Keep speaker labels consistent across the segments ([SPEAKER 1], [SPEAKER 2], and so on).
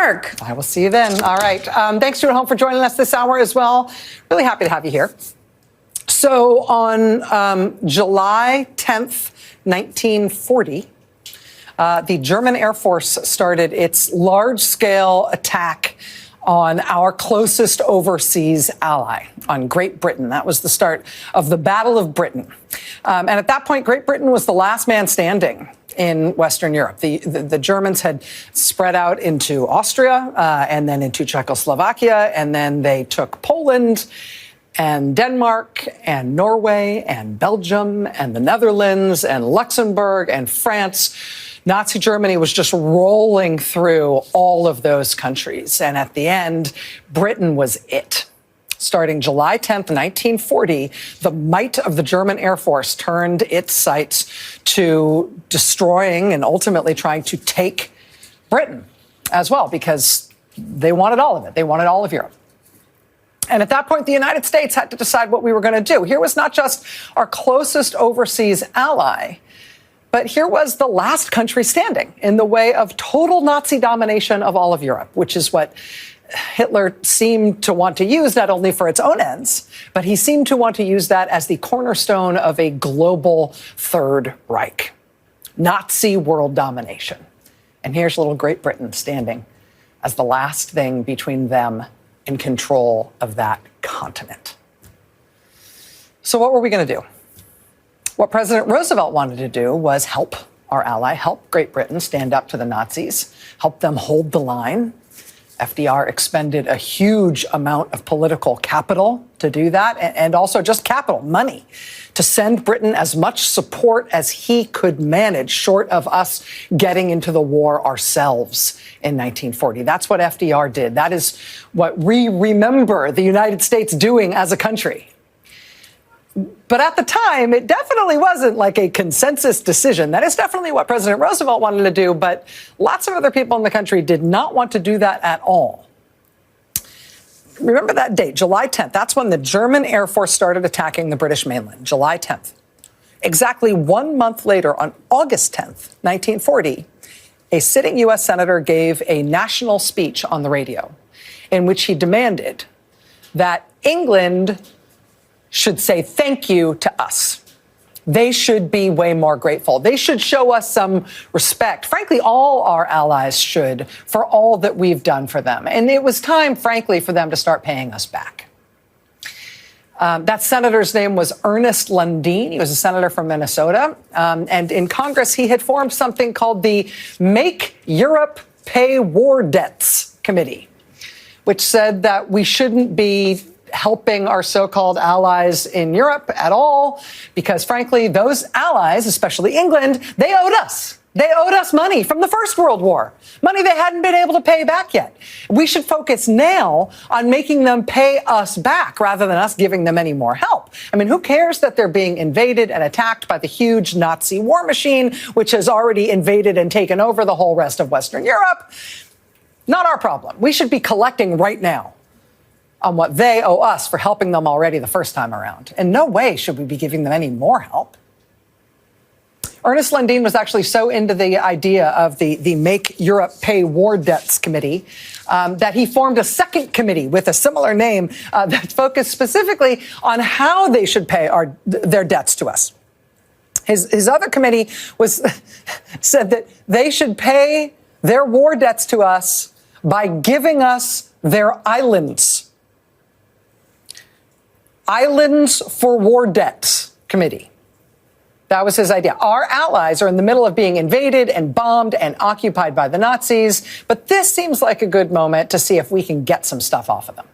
[SPEAKER 1] Mark.
[SPEAKER 2] I will see you then. All right. Thanks to you at home for joining us this hour as well. Really happy to have you here. So on July 10th, 1940, the German Air Force started its large-scale attack on our closest overseas ally, on Great Britain. That was the start of the Battle of Britain. And at that point, Great Britain was the last man standing in Western Europe. The Germans had spread out into Austria and then into Czechoslovakia, and then they took Poland and Denmark and Norway and Belgium and the Netherlands and Luxembourg and France. Nazi Germany was just rolling through all of those countries. And at the end, Britain was it. Starting July 10th, 1940, the might of the German Air Force turned its sights to destroying and ultimately trying to take Britain as well, because they wanted all of it. They wanted all of Europe. And at that point, the United States had to decide what we were going to do. Here was not just our closest overseas ally, but here was the last country standing in the way of total Nazi domination of all of Europe, which is what Hitler seemed to want to use, not only for its own ends, but he seemed to want to use that as the cornerstone of a global Third Reich, Nazi world domination. And here's little Great Britain standing as the last thing between them and control of that continent. So what were we going to do? What President Roosevelt wanted to do was help our ally, help Great Britain stand up to the Nazis, help them hold the line. FDR expended a huge amount of political capital to do that, and also just capital, money, to send Britain as much support as he could manage, short of us getting into the war ourselves in 1940. That's what FDR did. That is what we remember the United States doing as a country. But at the time, it definitely wasn't like a consensus decision. That is definitely what President Roosevelt wanted to do, but lots of other people in the country did not want to do that at all. Remember that date, July 10th. That's when the German Air Force started attacking the British mainland, July 10th. Exactly 1 month later, on August 10th, 1940, a sitting U.S. senator gave a national speech on the radio in which he demanded that England should say thank you to us. They should be way more grateful. They should show us some respect. Frankly, all our allies should, for all that we've done for them. And it was time, frankly, for them to start paying us back. That senator's name was Ernest Lundeen. He was a senator from Minnesota. And in Congress, he had formed something called the Make Europe Pay War Debts Committee, which said that we shouldn't be helping our so-called allies in Europe at all, because frankly, those allies, especially England, they owed us. They owed us money from the First World War, money they hadn't been able to pay back yet. We should focus now on making them pay us back rather than us giving them any more help. I mean, who cares that they're being invaded and attacked by the huge Nazi war machine, which has already invaded and taken over the whole rest of Western Europe? Not our problem. We should be collecting right now on what they owe us for helping them already the first time around. In no way should we be giving them any more help. Ernest Lundeen was actually so into the idea of the Make Europe Pay War Debts Committee that he formed a second committee with a similar name that focused specifically on how they should pay their debts to us. His other committee said that they should pay their war debts to us by giving us their islands. Islands for War Debts Committee. That was his idea. Our allies are in the middle of being invaded and bombed and occupied by the Nazis, but this seems like a good moment to see if we can get some stuff off of them.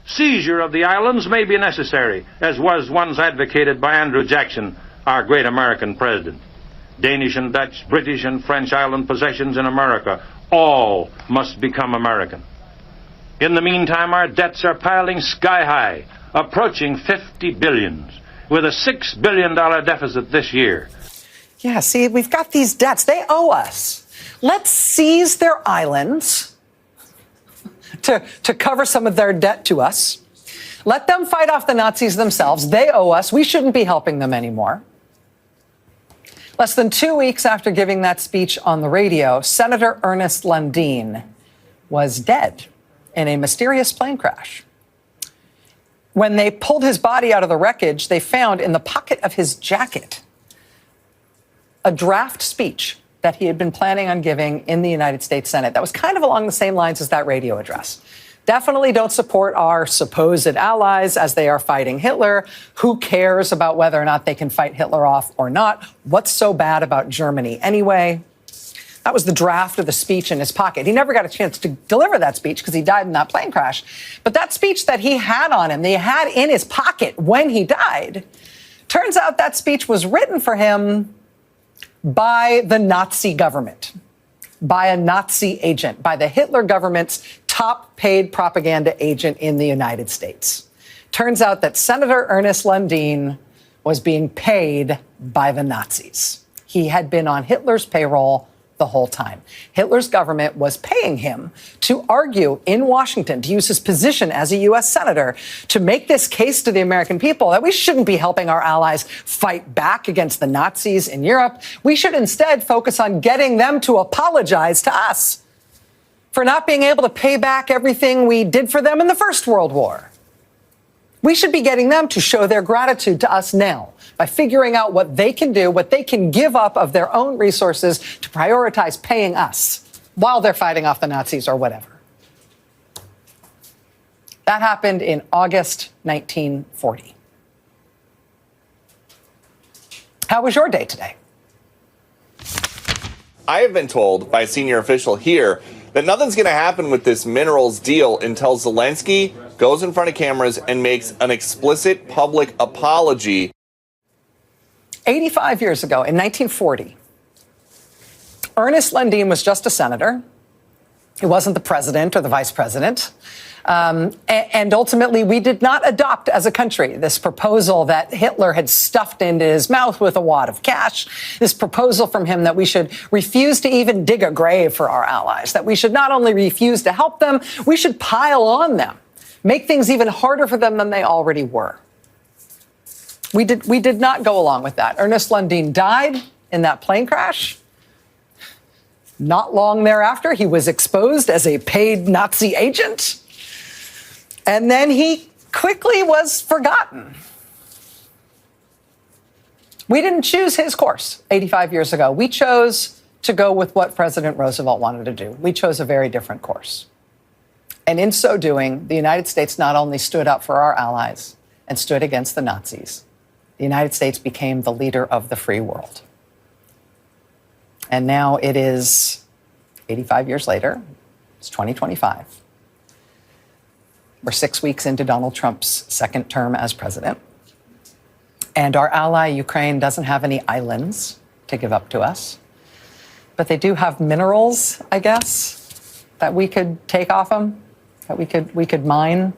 [SPEAKER 3] Seizure of the islands may be necessary, as was once advocated by Andrew Jackson, our great American president. Danish and Dutch, British and French island possessions in America, all must become American. In the meantime, our debts are piling sky high, approaching $50 billion, with a $6 billion deficit this year.
[SPEAKER 2] Yeah, see, we've got these debts. They owe us. Let's seize their islands to cover some of their debt to us. Let them fight off the Nazis themselves. They owe us. We shouldn't be helping them anymore. Less than 2 weeks after giving that speech on the radio, Senator Ernest Lundin was dead in a mysterious plane crash. When they pulled his body out of the wreckage, they found in the pocket of his jacket a draft speech that he had been planning on giving in the United States Senate. That was kind of along the same lines as that radio address. Definitely don't support our supposed allies as they are fighting Hitler. Who cares about whether or not they can fight Hitler off or not? What's so bad about Germany anyway? That was the draft of the speech in his pocket. He never got a chance to deliver that speech because he died in that plane crash. But that speech that he had on him, that he had in his pocket when he died, turns out that speech was written for him by the Nazi government, by a Nazi agent, by the Hitler government's top paid propaganda agent in the United States. Turns out that Senator Ernest Lundin was being paid by the Nazis. He had been on Hitler's payroll the whole time. Hitler's government was paying him to argue in Washington, to use his position as a U.S. senator, to make this case to the American people that we shouldn't be helping our allies fight back against the Nazis in Europe. We should instead focus on getting them to apologize to us for not being able to pay back everything we did for them in the First World War. We should be getting them to show their gratitude to us now by figuring out what they can do, what they can give up of their own resources to prioritize paying us while they're fighting off the Nazis or whatever. That happened in August 1940. How was your day today?
[SPEAKER 1] I have been told by a senior official here that nothing's going to happen with this minerals deal until Zelensky goes in front of cameras and makes an explicit public apology.
[SPEAKER 2] 85 years ago, in 1940, Ernest Lundin was just a senator. He wasn't the president or the vice president. And ultimately, we did not adopt as a country this proposal that Hitler had stuffed into his mouth with a wad of cash, this proposal from him that we should refuse to even dig a grave for our allies, that we should not only refuse to help them, we should pile on them, make things even harder for them than they already were. We did not go along with that. Ernest Lundin died in that plane crash. Not long thereafter, he was exposed as a paid Nazi agent. And then he quickly was forgotten. We didn't choose his course 85 years ago. We chose to go with what President Roosevelt wanted to do. We chose a very different course. And in so doing, the United States not only stood up for our allies and stood against the Nazis, the United States became the leader of the free world. And now it is 85 years later. It's 2025. We're 6 weeks into Donald Trump's second term as president. And our ally, Ukraine, doesn't have any islands to give up to us. But they do have minerals, I guess, that we could take off them, that we could mine.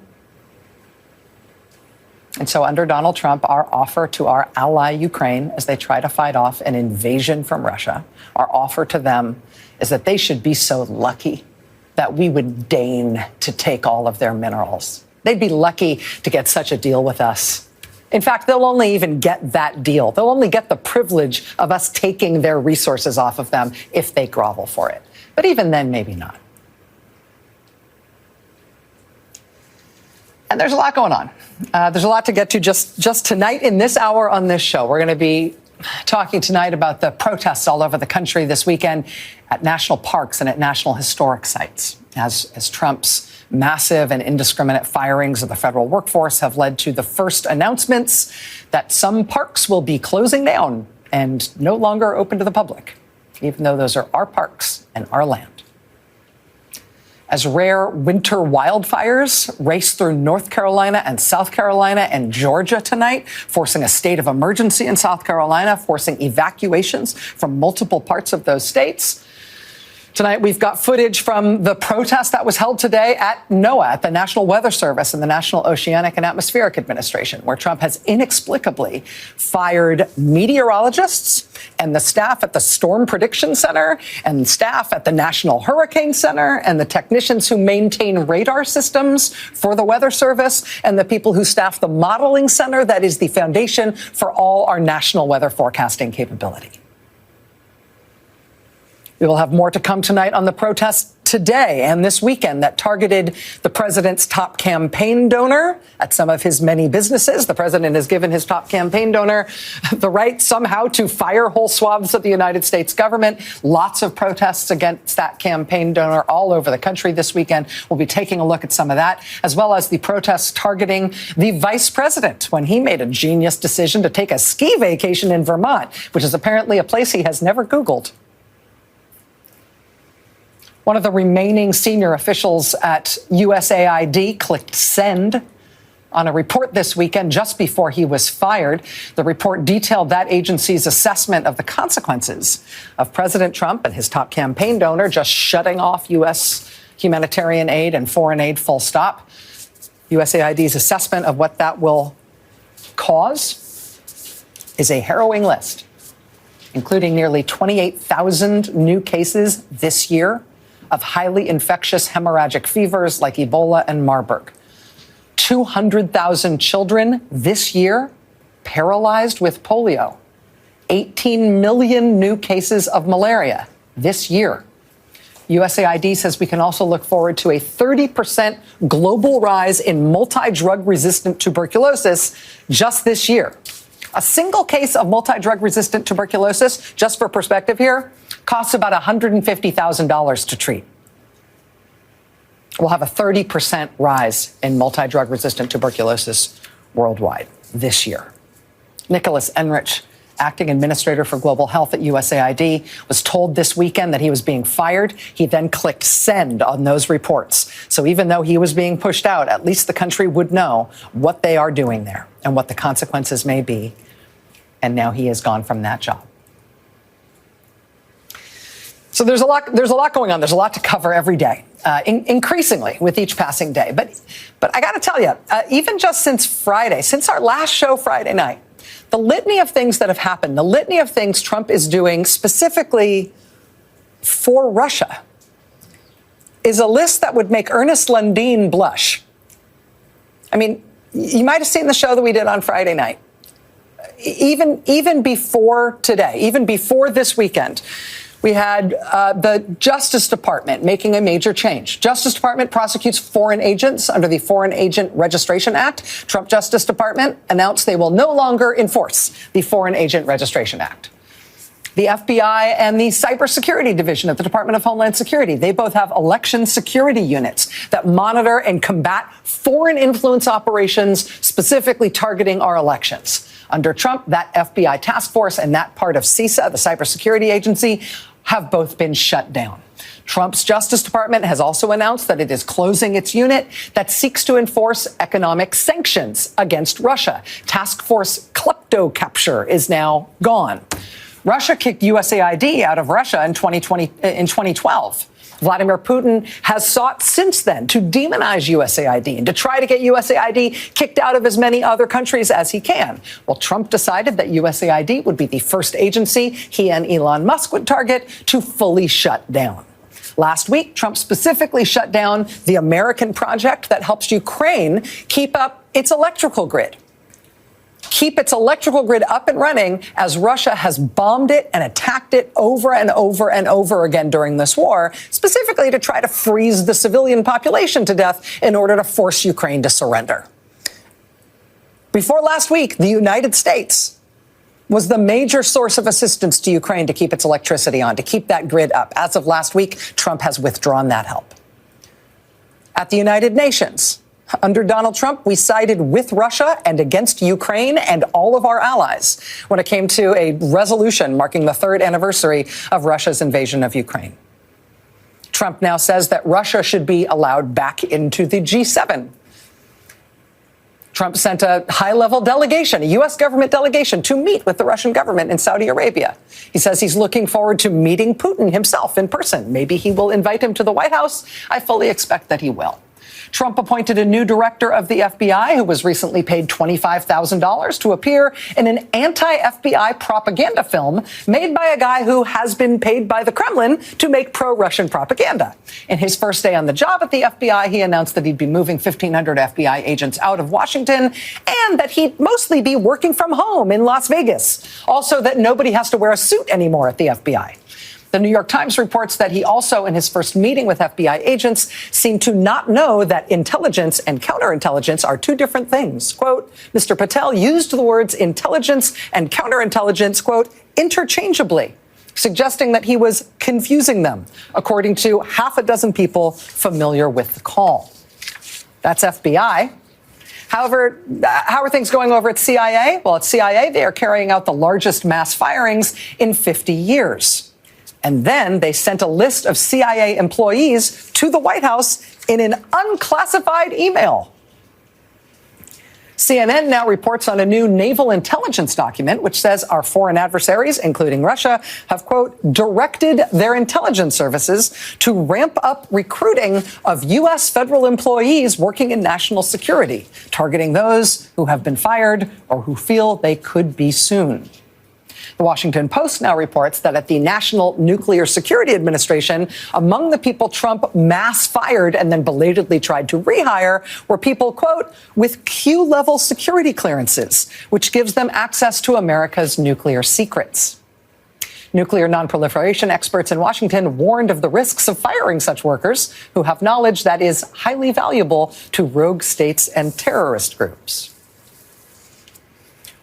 [SPEAKER 2] And so under Donald Trump, our offer to our ally, Ukraine, as they try to fight off an invasion from Russia, our offer to them is that they should be so lucky that we would deign to take all of their minerals. They'd be lucky to get such a deal with us. In fact, they'll only even get that deal. They'll only get the privilege of us taking their resources off of them if they grovel for it. But even then, maybe not. And there's a lot going on. There's a lot to get to just tonight in this hour on this show. We're going to be talking tonight about the protests all over the country this weekend at national parks and at national historic sites, as Trump's massive and indiscriminate firings of the federal workforce have led to the first announcements that some parks will be closing down and no longer open to the public, even though those are our parks and our land. As rare winter wildfires race through North Carolina and South Carolina and Georgia tonight, forcing a state of emergency in South Carolina, forcing evacuations from multiple parts of those states. Tonight, we've got footage from the protest that was held today at NOAA, at the National Weather Service and the National Oceanic and Atmospheric Administration, where Trump has inexplicably fired meteorologists and the staff at the Storm Prediction Center and staff at the National Hurricane Center and the technicians who maintain radar systems for the Weather Service and the people who staff the Modeling Center that is the foundation for all our national weather forecasting capability. We will have more to come tonight on the protests today and this weekend that targeted the president's top campaign donor at some of his many businesses. The president has given his top campaign donor the right somehow to fire whole swaths of the United States government. Lots of protests against that campaign donor all over the country this weekend. We'll be taking a look at some of that, as well as the protests targeting the vice president when he made a genius decision to take a ski vacation in Vermont, which is apparently a place he has never Googled. One of the remaining senior officials at USAID clicked send on a report this weekend just before he was fired. The report detailed that agency's assessment of the consequences of President Trump and his top campaign donor just shutting off U.S. humanitarian aid and foreign aid full stop. USAID's assessment of what that will cause is a harrowing list, including nearly 28,000 new cases this year of highly infectious hemorrhagic fevers like Ebola and Marburg. 200,000 children this year paralyzed with polio. 18 million new cases of malaria this year. USAID says we can also look forward to a 30% global rise in multi-drug resistant tuberculosis just this year. A single case of multi-drug resistant tuberculosis, just for perspective here, costs about $150,000 to treat. We'll have a 30% rise in multi-drug resistant tuberculosis worldwide this year. Nicholas Enrich, acting administrator for global health at USAID, was told this weekend that he was being fired. He then clicked send on those reports. So even though he was being pushed out, at least the country would know what they are doing there and what the consequences may be. And now he is gone from that job. So there's a lot going on. There's a lot to cover every day, increasingly with each passing day. But I got to tell you, even just since Friday, since our last show Friday night, the litany of things that have happened, the litany of things Trump is doing specifically for Russia, is a list that would make Ernest Lundin blush. I mean, you might have seen the show that we did on Friday night. Even before today, even before this weekend, we had the Justice Department making a major change. Justice Department prosecutes foreign agents under the Foreign Agent Registration Act. Trump Justice Department announced they will no longer enforce the Foreign Agent Registration Act. The FBI and the Cybersecurity Division at the Department of Homeland Security, they both have election security units that monitor and combat foreign influence operations specifically targeting our elections. Under Trump, that FBI task force and that part of CISA, the cybersecurity agency, have both been shut down. Trump's Justice Department has also announced that it is closing its unit that seeks to enforce economic sanctions against Russia. Task Force Klepto Capture is now gone. Russia kicked USAID out of Russia in 2012. Vladimir Putin has sought since then to demonize USAID and to try to get USAID kicked out of as many other countries as he can. Well, Trump decided that USAID would be the first agency he and Elon Musk would target to fully shut down. Last week, Trump specifically shut down the American project that helps Ukraine keep up its electrical grid. Keep its electrical grid up and running as Russia has bombed it and attacked it over and over and over again during this war, specifically to try to freeze the civilian population to death in order to force Ukraine to surrender. Before last week, the United States was the major source of assistance to Ukraine to keep its electricity on, to keep that grid up. As of last week, Trump has withdrawn that help. At the United Nations, under Donald Trump, we sided with Russia and against Ukraine and all of our allies when it came to a resolution marking the third anniversary of Russia's invasion of Ukraine. Trump now says that Russia should be allowed back into the G7. Trump sent a high-level delegation, a U.S. government delegation, to meet with the Russian government in Saudi Arabia. He says he's looking forward to meeting Putin himself in person. Maybe he will invite him to the White House. I fully expect that he will. Trump appointed a new director of the FBI who was recently paid $25,000 to appear in an anti-FBI propaganda film made by a guy who has been paid by the Kremlin to make pro-Russian propaganda. In his first day on the job at the FBI, he announced that he'd be moving 1,500 FBI agents out of Washington and that he'd mostly be working from home in Las Vegas. Also, that nobody has to wear a suit anymore at the FBI. The New York Times reports that he also, in his first meeting with FBI agents, seemed to not know that intelligence and counterintelligence are two different things. Quote, Mr. Patel used the words intelligence and counterintelligence, quote, interchangeably, suggesting that he was confusing them, according to half a dozen people familiar with the call. That's FBI. However, how are things going over at CIA? Well, at CIA, they are carrying out the largest mass firings in 50 years. And then they sent a list of CIA employees to the White House in an unclassified email. CNN now reports on a new naval intelligence document, which says our foreign adversaries, including Russia, have, quote, directed their intelligence services to ramp up recruiting of U.S. federal employees working in national security, targeting those who have been fired or who feel they could be soon. The Washington Post now reports that at the National Nuclear Security Administration, among the people Trump mass fired and then belatedly tried to rehire were people, quote, with Q-level security clearances, which gives them access to America's nuclear secrets. Nuclear nonproliferation experts in Washington warned of the risks of firing such workers who have knowledge that is highly valuable to rogue states and terrorist groups.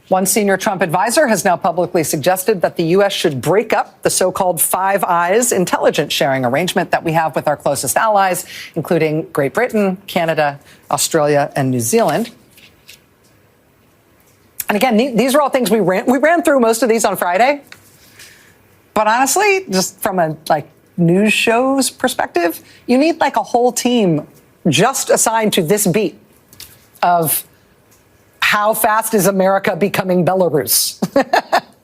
[SPEAKER 2] One senior Trump advisor has now publicly suggested that the U.S. should break up the so-called Five Eyes intelligence sharing arrangement that we have with our closest allies, including Great Britain, Canada, Australia, and New Zealand. And again, these are all things we ran through most of these on Friday. But honestly, just from a news show's perspective, you need a whole team just assigned to this beat of how fast is America becoming Belarus?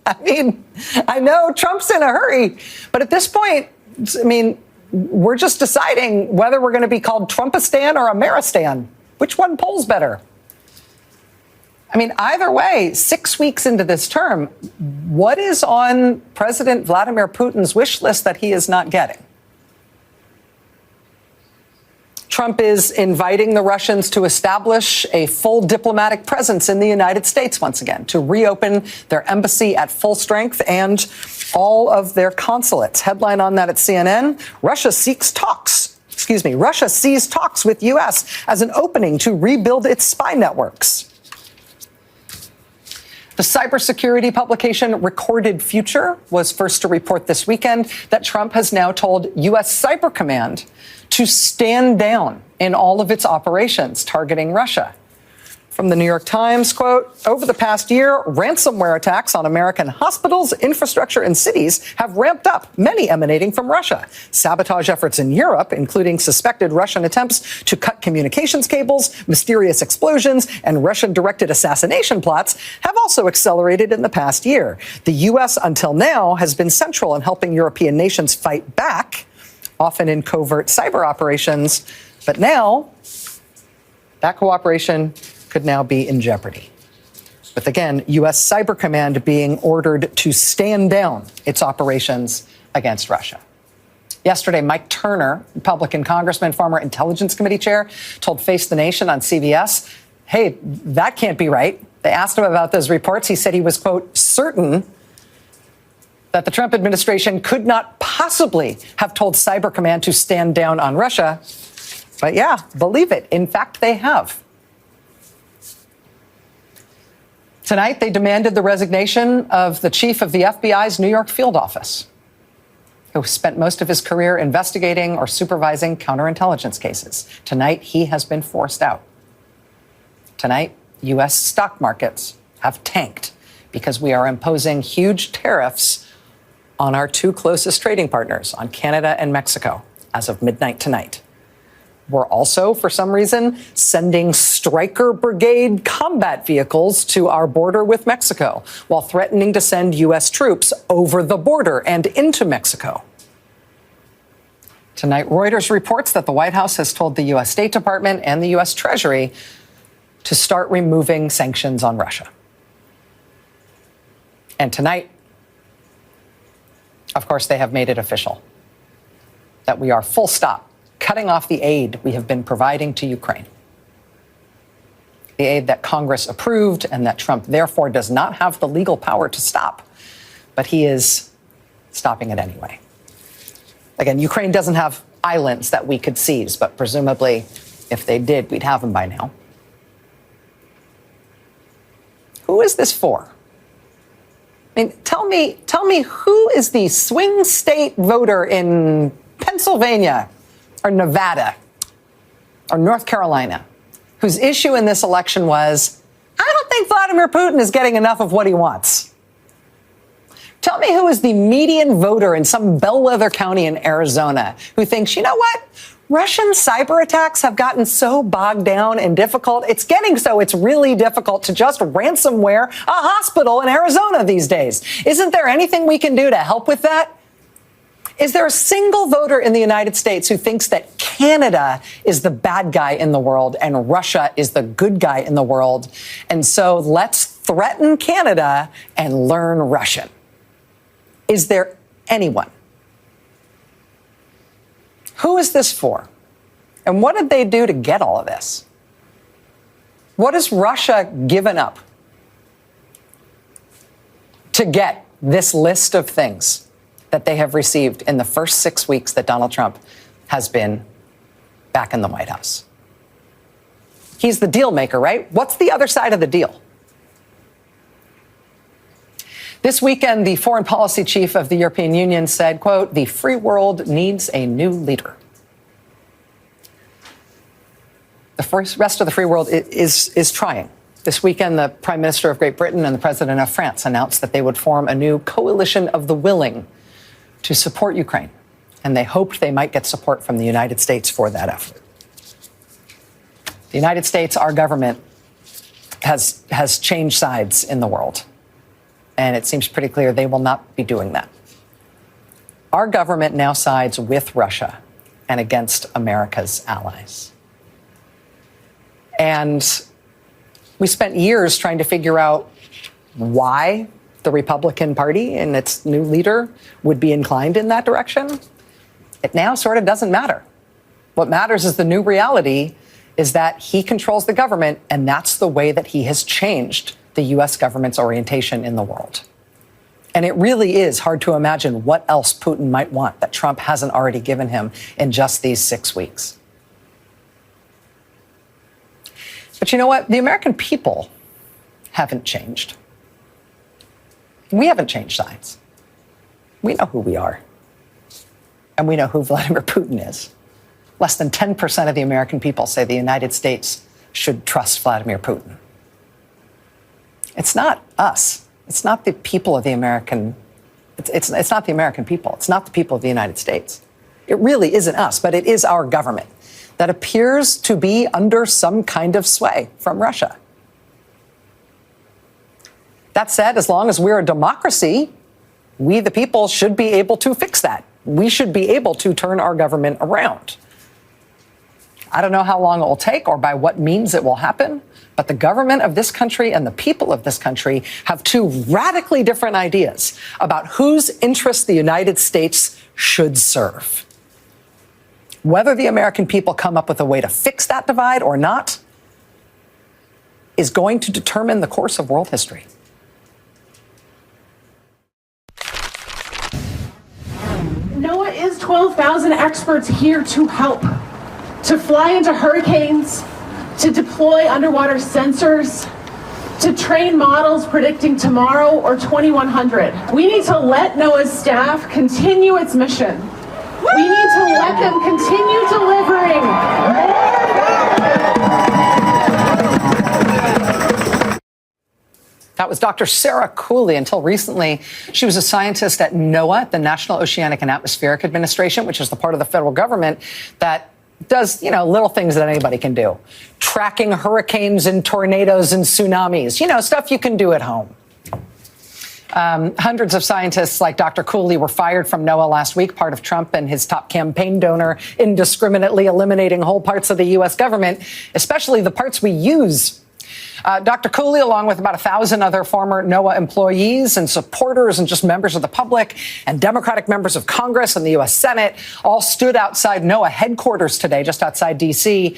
[SPEAKER 2] I mean, I know Trump's in a hurry, but at this point, I mean, we're just deciding whether we're going to be called Trumpistan or Ameristan. Which one polls better? I mean, either way, 6 weeks into this term, what is on President Vladimir Putin's wish list that he is not getting? Trump is inviting the Russians to establish a full diplomatic presence in the United States once again, to reopen their embassy at full strength and all of their consulates. Headline on that at CNN, Russia sees talks with U.S. as an opening to rebuild its spy networks. The cybersecurity publication Recorded Future was first to report this weekend that Trump has now told U.S. Cyber Command to stand down in all of its operations targeting Russia. From the New York Times, quote, over the past year, ransomware attacks on American hospitals, infrastructure, and cities have ramped up, many emanating from Russia. Sabotage efforts in Europe, including suspected Russian attempts to cut communications cables, mysterious explosions, and Russian-directed assassination plots, have also accelerated in the past year. The U.S. until now has been central in helping European nations fight back, often in covert cyber operations, but now that cooperation could now be in jeopardy. With, again, U.S. Cyber Command being ordered to stand down its operations against Russia. Yesterday, Mike Turner, Republican congressman, former Intelligence Committee chair, told Face the Nation on CBS, hey, that can't be right. They asked him about those reports. He said he was, quote, certain that the Trump administration could not possibly have told Cyber Command to stand down on Russia. But yeah, believe it. In fact, they have. Tonight, they demanded the resignation of the chief of the FBI's New York field office, who spent most of his career investigating or supervising counterintelligence cases. Tonight, he has been forced out. Tonight, U.S. stock markets have tanked because we are imposing huge tariffs on our two closest trading partners, on Canada and Mexico, as of midnight tonight. We're also, for some reason, sending Stryker Brigade combat vehicles to our border with Mexico, while threatening to send U.S. troops over the border and into Mexico. Tonight, Reuters reports that the White House has told the U.S. State Department and the U.S. Treasury to start removing sanctions on Russia. And tonight, of course, they have made it official that we are full stop cutting off the aid we have been providing to Ukraine. The aid that Congress approved and that Trump therefore does not have the legal power to stop. But he is stopping it anyway. Again, Ukraine doesn't have islands that we could seize, but presumably if they did, we'd have them by now. Who is this for? I mean, tell me who is the swing state voter in Pennsylvania or Nevada or North Carolina whose issue in this election was, I don't think Vladimir Putin is getting enough of what he wants. Tell me who is the median voter in some bellwether county in Arizona who thinks, you know what? Russian cyber attacks have gotten so bogged down and difficult. It's getting so it's really difficult to just ransomware a hospital in Arizona these days. Isn't there anything we can do to help with that? Is there a single voter in the United States who thinks that Canada is the bad guy in the world and Russia is the good guy in the world? And so let's threaten Canada and learn Russian. Is there anyone? Who is this for? And what did they do to get all of this? What has Russia given up to get this list of things that they have received in the first 6 weeks that Donald Trump has been back in the White House? He's the deal maker, right? What's the other side of the deal? This weekend, the foreign policy chief of the European Union said, quote, the free world needs a new leader. The rest of the free world is trying. This weekend, the Prime Minister of Great Britain and the President of France announced that they would form a new coalition of the willing to support Ukraine. And they hoped they might get support from the United States for that effort. The United States, our government, has changed sides in the world. And it seems pretty clear they will not be doing that. Our government now sides with Russia and against America's allies. And we spent years trying to figure out why the Republican Party and its new leader would be inclined in that direction. It now sort of doesn't matter. What matters is the new reality is that he controls the government, and that's the way that he has changed the U.S. government's orientation in the world. And it really is hard to imagine what else Putin might want that Trump hasn't already given him in just these 6 weeks. But you know what? The American people haven't changed. We haven't changed sides. We know who we are. And we know who Vladimir Putin is. Less than 10% of the American people say the United States should trust Vladimir Putin. It's not us. It's not the people of the American. It's not the American people. It's not the people of the United States. It really isn't us, but it is our government that appears to be under some kind of sway from Russia. That said, as long as we're a democracy, we, the people, should be able to fix that. We should be able to turn our government around. I don't know how long it will take or by what means it will happen, but the government of this country and the people of this country have two radically different ideas about whose interests the United States should serve. Whether the American people come up with a way to fix that divide or not is going to determine the course of world history.
[SPEAKER 4] NOAA is 12,000 experts here to help. To fly into hurricanes, to deploy underwater sensors, to train models predicting tomorrow or 2100. We need to let NOAA's staff continue its mission. We need to let them continue delivering.
[SPEAKER 2] That was Dr. Sarah Cooley. Until recently, she was a scientist at NOAA, the National Oceanic and Atmospheric Administration, which is the part of the federal government that does, little things that anybody can do. Tracking hurricanes and tornadoes and tsunamis, stuff you can do at home. Hundreds of scientists like Dr. Cooley were fired from NOAA last week, part of Trump and his top campaign donor indiscriminately eliminating whole parts of the U.S. government, especially the parts we use. Dr. Cooley, along with about 1,000 other former NOAA employees and supporters and just members of the public and Democratic members of Congress and the U.S. Senate, all stood outside NOAA headquarters today, just outside D.C.,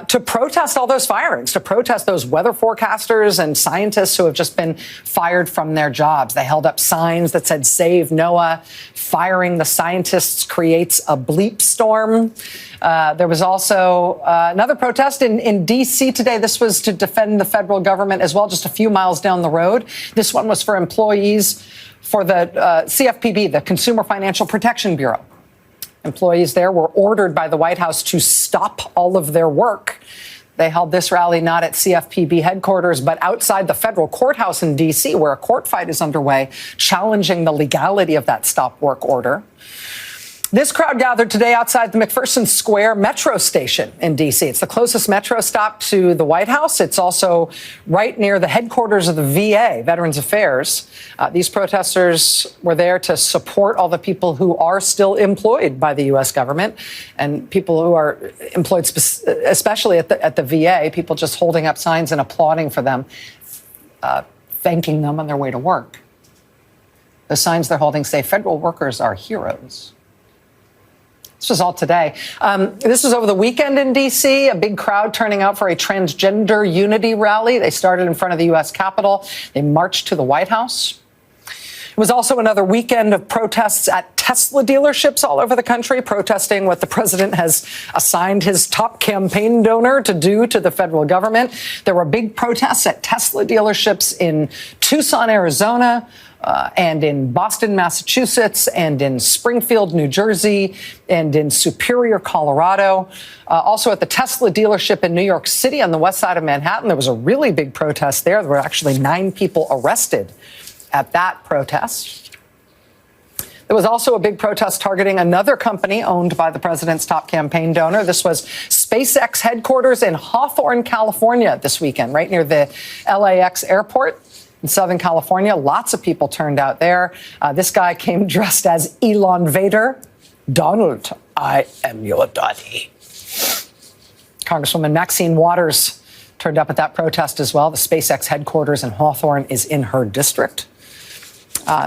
[SPEAKER 2] to protest all those firings, to protest those weather forecasters and scientists who have just been fired from their jobs. They held up signs that said, "Save NOAA." Firing the scientists creates a bleep storm. There was also another protest in D.C. today. This was to defend the federal government as well, just a few miles down the road. This one was for employees for the CFPB, the Consumer Financial Protection Bureau. Employees there were ordered by the White House to stop all of their work. They held this rally not at CFPB headquarters, but outside the federal courthouse in D.C., where a court fight is underway, challenging the legality of that stop work order. This crowd gathered today outside the McPherson Square metro station in D.C. It's the closest metro stop to the White House. It's also right near the headquarters of the VA, Veterans Affairs. These protesters were there to support all the people who are still employed by the U.S. government and people who are employed especially at the VA, people just holding up signs and applauding for them, thanking them on their way to work. The signs they're holding say, "Federal workers are heroes." This was all today. This was over the weekend in D.C., a big crowd turning out for a transgender unity rally. They started in front of the U.S. Capitol. They marched to the White House. It was also another weekend of protests at Tesla dealerships all over the country, protesting what the president has assigned his top campaign donor to do to the federal government. There were big protests at Tesla dealerships in Tucson, Arizona, and in Boston, Massachusetts, and in Springfield, New Jersey, and in Superior, Colorado. Also at the Tesla dealership in New York City on the west side of Manhattan, there was a really big protest there. There were actually 9 people arrested at that protest. There was also a big protest targeting another company owned by the president's top campaign donor. This was SpaceX headquarters in Hawthorne, California this weekend, right near the LAX airport. In Southern California, lots of people turned out there. This guy came dressed as Elon Vader. "Donald, I am your daddy." Congresswoman Maxine Waters turned up at that protest as well. The SpaceX headquarters in Hawthorne is in her district.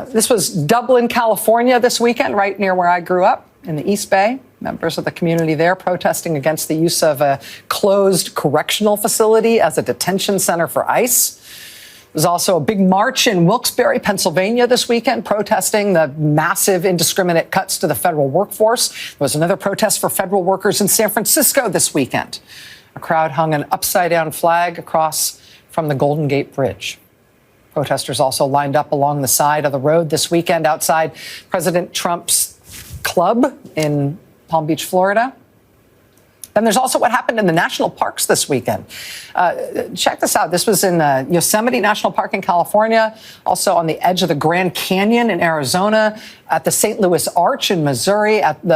[SPEAKER 2] This was Dublin, California this weekend, right near where I grew up in the East Bay. Members of the community there protesting against the use of a closed correctional facility as a detention center for ICE. There was also a big march in Wilkes-Barre, Pennsylvania this weekend, protesting the massive indiscriminate cuts to the federal workforce. There was another protest for federal workers in San Francisco this weekend. A crowd hung an upside-down flag across from the Golden Gate Bridge. Protesters also lined up along the side of the road this weekend outside President Trump's club in Palm Beach, Florida. Then there's also what happened in the national parks this weekend. Check this out. This was in Yosemite National Park in California, also on the edge of the Grand Canyon in Arizona, at the St. Louis Arch in Missouri, at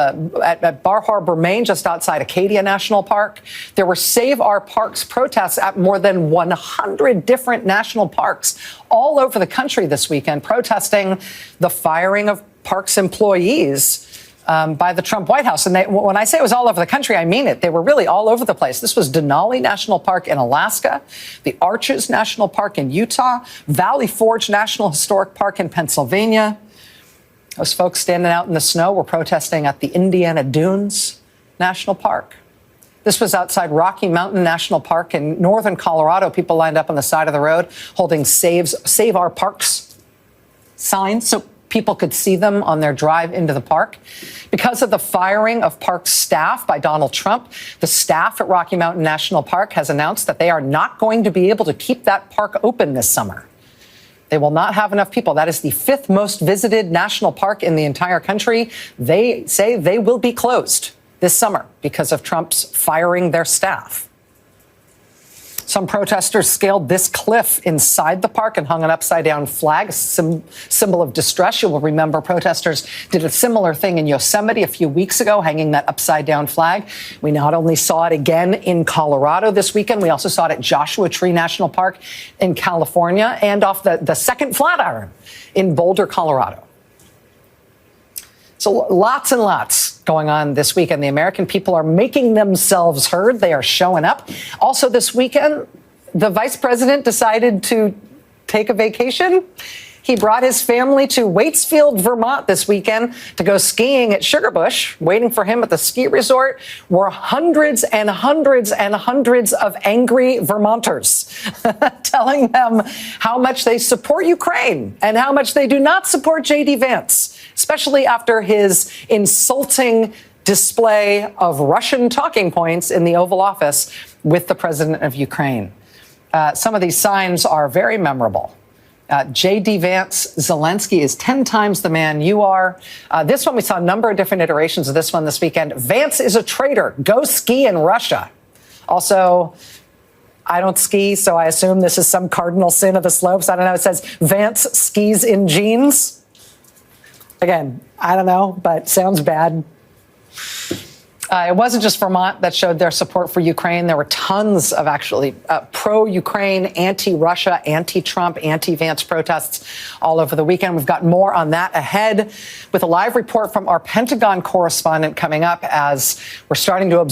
[SPEAKER 2] Bar Harbor, Maine, just outside Acadia National Park. There were Save Our Parks protests at more than 100 different national parks all over the country this weekend, protesting the firing of parks employees by the Trump White House. And when I say it was all over the country, I mean it. They were really all over the place. This was Denali National Park in Alaska, the Arches National Park in Utah, Valley Forge National Historic Park in Pennsylvania. Those folks standing out in the snow were protesting at the Indiana Dunes National Park. This was outside Rocky Mountain National Park in northern Colorado. People lined up on the side of the road holding Save Our Parks signs so people could see them on their drive into the park. Because of the firing of park staff by Donald Trump, the staff at Rocky Mountain National Park has announced that they are not going to be able to keep that park open this summer. They will not have enough people. That is the 5th most visited national park in the entire country. They say they will be closed this summer because of Trump's firing their staff. Some protesters scaled this cliff inside the park and hung an upside-down flag, a symbol of distress. You will remember protesters did a similar thing in Yosemite a few weeks ago, hanging that upside-down flag. We not only saw it again in Colorado this weekend, we also saw it at Joshua Tree National Park in California and off the second Flatiron in Boulder, Colorado. So lots and lots going on this weekend. The American people are making themselves heard. They are showing up. Also this weekend, the vice president decided to take a vacation. He brought his family to Waitsfield, Vermont this weekend to go skiing at Sugarbush. Waiting for him at the ski resort were hundreds and hundreds and hundreds of angry Vermonters telling them how much they support Ukraine and how much they do not support J.D. Vance, especially after his insulting display of Russian talking points in the Oval Office with the president of Ukraine. Some of these signs are very memorable. J.D. Vance, Zelensky is 10 times the man you are. This one, we saw a number of different iterations of this one this weekend. Vance is a traitor. Go ski in Russia. Also, I don't ski, so I assume this is some cardinal sin of the slopes. I don't know. It says Vance skis in jeans. Again, I don't know, but sounds bad. It wasn't just Vermont that showed their support for Ukraine. There were tons of actually pro-Ukraine, anti-Russia, anti-Trump, anti-Vance protests all over the weekend. We've got more on that ahead with a live report from our Pentagon correspondent coming up as we're starting to observe